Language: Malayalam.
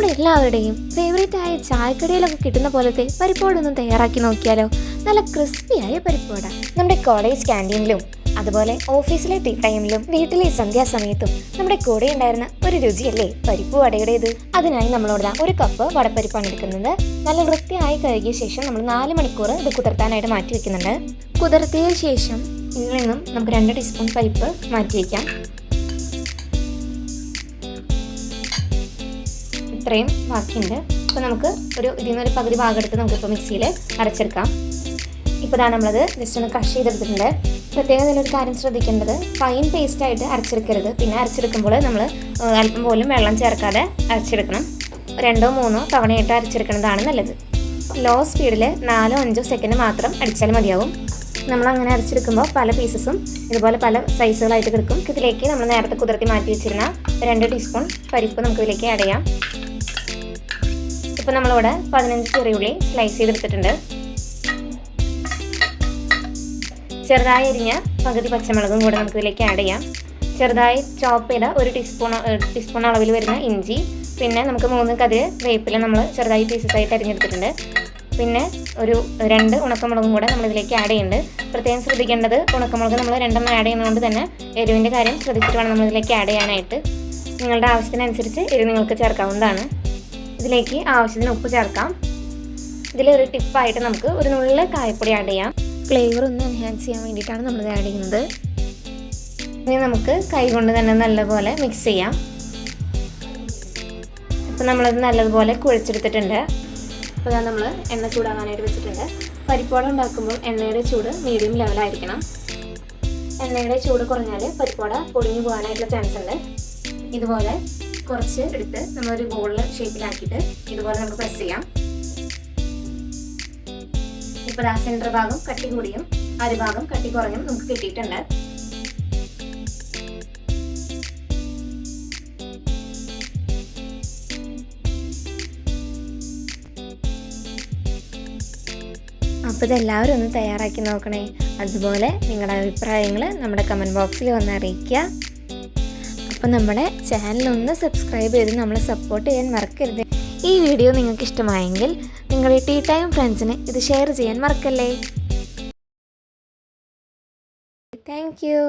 നമ്മുടെ എല്ലാവരുടെയും ഫേവറേറ്റ് ആയ ചായക്കടയിലൊക്കെ കിട്ടുന്ന പോലത്തെ പരിപ്പോടൊന്നും തയ്യാറാക്കി നോക്കിയാലോ. നല്ല ക്രിസ്പിയായ പരിപ്പോട നമ്മുടെ കോളേജ് ക്യാൻറ്റീനിലും അതുപോലെ ഓഫീസിലെ ടീ ടൈമിലും വീട്ടിലെ സന്ധ്യാസമയത്തും നമ്മുടെ കൂടെ ഉണ്ടായിരുന്ന ഒരു രുചിയല്ലേ പരിപ്പ് വടയുടേത്. അതിനായി നമ്മളോട് ഒരു കപ്പ് വടപ്പരിപ്പാണ് എടുക്കുന്നത്. നല്ല വൃത്തിയായി കഴുകിയ ശേഷം നമ്മൾ 4 മണിക്കൂർ ഇത് കുതിർത്താനായിട്ട് മാറ്റി വെക്കുന്നുണ്ട്. കുതിർത്തിയ ശേഷം ഇതിൽ നിന്നും നമുക്ക് 2 ടീസ്പൂൺ പരിപ്പ് മാറ്റി വയ്ക്കാം. ഇത്രയും ബാക്കിയുണ്ട്. അപ്പോൾ നമുക്ക് ഇതിൽ നിന്നൊരു പകുതി ഭാഗം എടുത്ത് നമുക്കിപ്പോൾ മിക്സിയിൽ അരച്ചെടുക്കാം. ഇപ്പോൾ ഇതാണ് നമ്മളത് ജസ്റ്റ് ഒന്ന് ക്രഷ് ചെയ്തെടുത്തിട്ടുണ്ട്. പ്രത്യേകം ഇതിലൊരു കാര്യം ശ്രദ്ധിക്കേണ്ടത്, ഫൈൻ പേസ്റ്റായിട്ട് അരച്ചെടുക്കരുത്. പിന്നെ അരച്ചെടുക്കുമ്പോൾ നമ്മൾ അല്പം പോലും വെള്ളം ചേർക്കാതെ അരച്ചെടുക്കണം. 2-3 തവണയായിട്ട് അരച്ചെടുക്കുന്നതാണ് നല്ലത്. ലോ സ്പീഡിൽ 4-5 സെക്കൻഡ് മാത്രം അടിച്ചാൽ മതിയാവും. നമ്മളങ്ങനെ അരച്ചെടുക്കുമ്പോൾ പല പീസസും ഇതുപോലെ പല സൈസുകളായിട്ട് കിടക്കും. ഇതിലേക്ക് നമ്മൾ നേരത്തെ കുതിർത്തി മാറ്റി വെച്ചിരുന്ന 2 ടീസ്പൂൺ പരിപ്പ് നമുക്ക് ഇതിലേക്ക് ആഡ് ചെയ്യാം. ഇപ്പോൾ നമ്മളിവിടെ 15 ചെറിയുള്ളി സ്ലൈസ് ചെയ്തെടുത്തിട്ടുണ്ട്. ചെറുതായി അരിഞ്ഞ പകുതി പച്ചമുളകും കൂടെ നമുക്ക് ഇതിലേക്ക് ആഡ് ചെയ്യാം. ചെറുതായി ചോപ്പ് ചെയ്ത 1 ടീസ്പൂൺ അളവിൽ വരുന്ന ഇഞ്ചി, പിന്നെ നമുക്ക് 3 കതിര് വേപ്പില നമ്മൾ ചെറുതായി പീസസായിട്ട് അരിഞ്ഞെടുത്തിട്ടുണ്ട്. പിന്നെ ഒരു 2 ഉണക്കമുളകും കൂടെ നമ്മൾ ഇതിലേക്ക് ആഡ് ചെയ്യുന്നുണ്ട്. പ്രത്യേകം ശ്രദ്ധിക്കേണ്ടത്, ഉണക്കമുളക് നമ്മൾ 2 ആഡ് ചെയ്യുന്നതുകൊണ്ട് തന്നെ എരിവിൻ്റെ കാര്യം ശ്രദ്ധിച്ചിട്ട് വേണം നമ്മൾ ഇതിലേക്ക് ആഡ് ചെയ്യാനായിട്ട്. നിങ്ങളുടെ ആവശ്യത്തിനനുസരിച്ച് എരിവ് നിങ്ങൾക്ക് ചേർക്കാവുന്നതാണ്. ഇതിലേക്ക് ആവശ്യത്തിന് ഉപ്പ് ചേർക്കാം. ഇതിലൊരു ടിപ്പായിട്ട് നമുക്ക് ഒരു നുള്ള് കായപ്പൊടി ആഡ് ചെയ്യാം. ഫ്ലേവർ ഒന്ന് എൻഹാൻസ് ചെയ്യാൻ വേണ്ടിയിട്ടാണ് നമ്മൾ ആഡ് ചെയ്യുന്നത്. ഇനി നമുക്ക് കൈ കൊണ്ട് തന്നെ നല്ലപോലെ മിക്സ് ചെയ്യാം. അപ്പോൾ നമ്മളത് നല്ലതുപോലെ കുഴച്ചെടുത്തിട്ടുണ്ട്. അപ്പോൾ അതാ നമ്മൾ എണ്ണ ചൂടാകാനായിട്ട് വെച്ചിട്ടുണ്ട്. പരിപ്പോട ഉണ്ടാക്കുമ്പോൾ എണ്ണയുടെ ചൂട് മീഡിയം ലെവലായിരിക്കണം. എണ്ണയുടെ ചൂട് കുറഞ്ഞാൽ പരിപ്പോട പൊടിഞ്ഞു പോകാനായിട്ടുള്ള ചാൻസ് ഉണ്ട്. ഇതുപോലെ കുറച്ച് എടുത്ത് നമ്മളൊരു ബോളിൽ ഷേപ്പിലാക്കിയിട്ട് ഇതുപോലെ നമുക്ക് പ്രസ് ചെയ്യാം. ഇപ്പോൾ ആ സെൻറ്റർ ഭാഗം കട്ടി കൂടിയും അരഭാഗം കട്ടി കുറഞ്ഞും നമുക്ക് കിട്ടിയിട്ടുണ്ട്. അപ്പോൾ ഇതെല്ലാവരും ഒന്ന് തയ്യാറാക്കി നോക്കണേ. അതുപോലെ നിങ്ങളുടെ അഭിപ്രായങ്ങൾ നമ്മുടെ കമൻറ്റ് ബോക്സിൽ വന്ന് അറിയിക്കുക. അപ്പോൾ നമ്മുടെ ചാനലൊന്ന് സബ്സ്ക്രൈബ് ചെയ്ത് നമ്മളെ സപ്പോർട്ട് ചെയ്യാൻ മറക്കരുത്. ഈ വീഡിയോ നിങ്ങൾക്ക് ഇഷ്ടമായെങ്കിൽ നിങ്ങളുടെ ടീ ടൈം ഫ്രണ്ട്സിന് ഇത് ഷെയർ ചെയ്യാൻ മറക്കല്ലേ. Thank you.